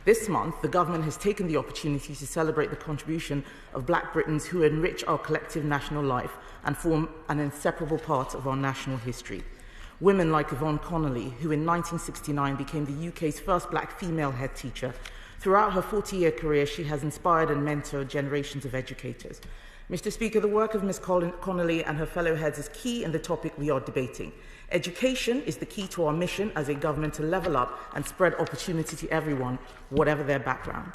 This month, the government has taken the opportunity to celebrate the contribution of Black Britons who enrich our collective national life and form an inseparable part of our national history. Women like Yvonne Connolly, who in 1969 became the UK's first Black female head teacher. Throughout her 40-year career, she has inspired and mentored generations of educators. Mr. Speaker, the work of Ms. Connolly and her fellow heads is key in the topic we are debating. Education is the key to our mission as a government to level up and spread opportunity to everyone, whatever their background.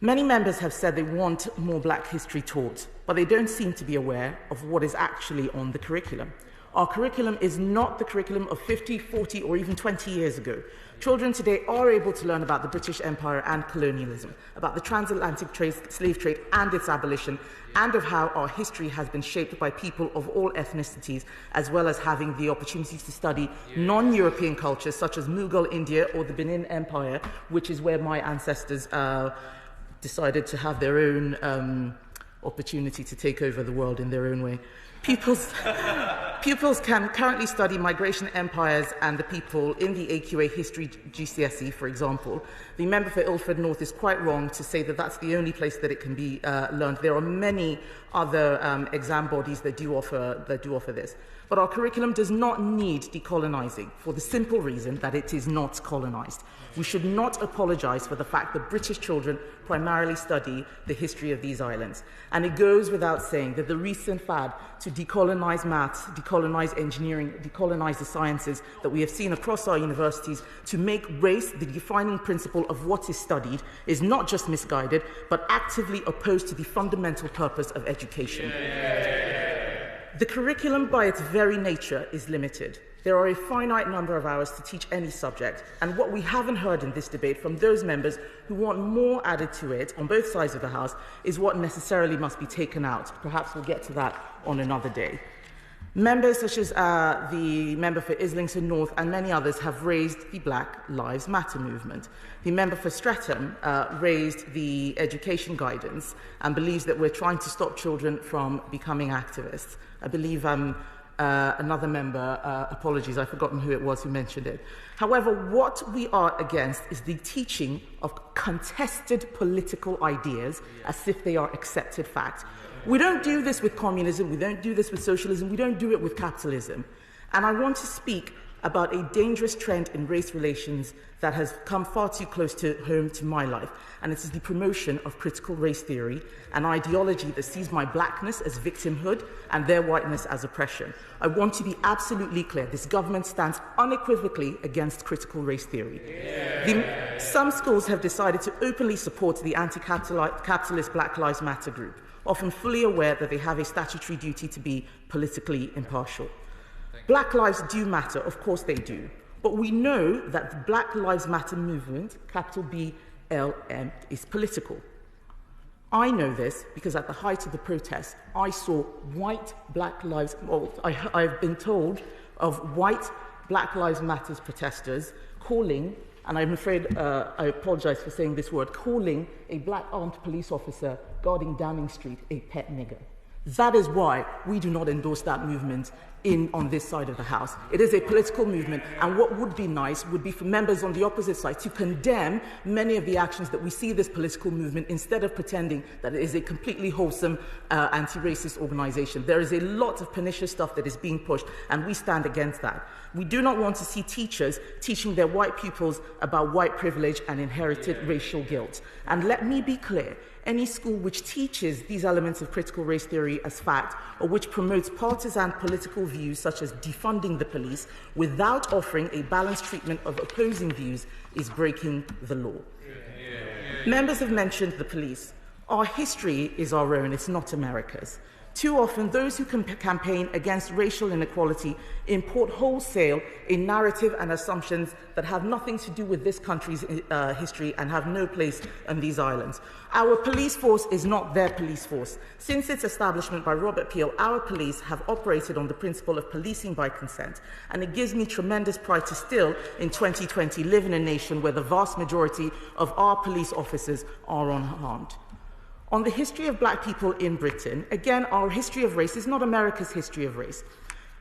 Many members have said they want more Black history taught, but they don't seem to be aware of what is actually on the curriculum. Our curriculum is not the curriculum of 50, 40, or even 20 years ago. Children today are able to learn about the British Empire and colonialism, about the transatlantic slave trade and its abolition, and of how our history has been shaped by people of all ethnicities, as well as having the opportunity to study non-European cultures such as Mughal India or the Benin Empire, which is where my ancestors decided to have their own opportunity to take over the world in their own way. Pupils can currently study migration empires and the people in the AQA History GCSE, for example. The member for Ilford North is quite wrong to say that that's the only place that it can be learned. There are many other exam bodies that do offer this. But our curriculum does not need decolonizing for the simple reason that it is not colonized. We should not apologize for the fact that British children primarily study the history of these islands. And it goes without saying that the recent fad to decolonize maths, decolonize engineering, decolonize the sciences that we have seen across our universities to make race the defining principle of what is studied is not just misguided, but actively opposed to the fundamental purpose of education. The curriculum, by its very nature, is limited. There are a finite number of hours to teach any subject, and what we haven't heard in this debate from those members who want more added to it on both sides of the House is what necessarily must be taken out. Perhaps we'll get to that on another day. Members such as the member for Islington North and many others have raised the Black Lives Matter movement. The member for Streatham raised the education guidance and believes that we're trying to stop children from becoming activists. I believe another member, apologies, I've forgotten who it was who mentioned it. However, what we are against is the teaching of contested political ideas as if they are accepted fact. We don't do this with communism, we don't do this with socialism, we don't do it with capitalism. And I want to speak about a dangerous trend in race relations that has come far too close to home to my life, and it is the promotion of critical race theory, an ideology that sees my blackness as victimhood and their whiteness as oppression. I want to be absolutely clear, this government stands unequivocally against critical race theory. Some schools have decided to openly support the anti-capitalist Black Lives Matter group, often fully aware that they have a statutory duty to be politically impartial. Black lives do matter, of course they do, but we know that the Black Lives Matter movement, capital BLM, is political. I know this because at the height of the protest, I saw white Black Lives, I've been told of white Black Lives Matter protesters calling, and I'm afraid I apologize for saying this word, calling a black armed police officer guarding Downing Street a pet nigger. That is why we do not endorse that movement on this side of the House. It is a political movement, and what would be nice would be for members on the opposite side to condemn many of the actions that we see this political movement instead of pretending that it is a completely wholesome anti-racist organization. There is a lot of pernicious stuff that is being pushed, and we stand against that. We do not want to see teachers teaching their white pupils about white privilege and inherited racial guilt. And let me be clear, any school which teaches these elements of critical race theory as fact, or which promotes partisan political views such as defunding the police without offering a balanced treatment of opposing views, is breaking the law. Members have mentioned the police. Our history is our own, it's not America's. Too often, those who campaign against racial inequality import wholesale a narrative and assumptions that have nothing to do with this country's history and have no place on these islands. Our police force is not their police force. Since its establishment by Robert Peel, our police have operated on the principle of policing by consent, and it gives me tremendous pride to still, in 2020, live in a nation where the vast majority of our police officers are unharmed. On the history of black people in Britain, again, our history of race is not America's history of race.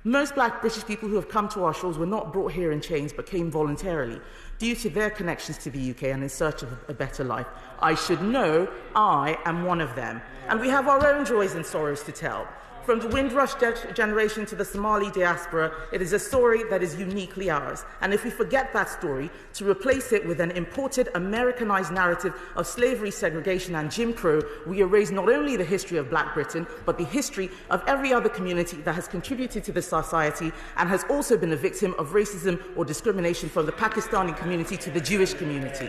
Most black British people who have come to our shores were not brought here in chains, but came voluntarily, due to their connections to the UK and in search of a better life. I should know I am one of them. And we have our own joys and sorrows to tell. From the Windrush generation to the Somali diaspora, it is a story that is uniquely ours. And if we forget that story, to replace it with an imported, Americanized narrative of slavery, segregation, and Jim Crow, we erase not only the history of Black Britain, but the history of every other community that has contributed to this society and has also been a victim of racism or discrimination, from the Pakistani community to the Jewish community.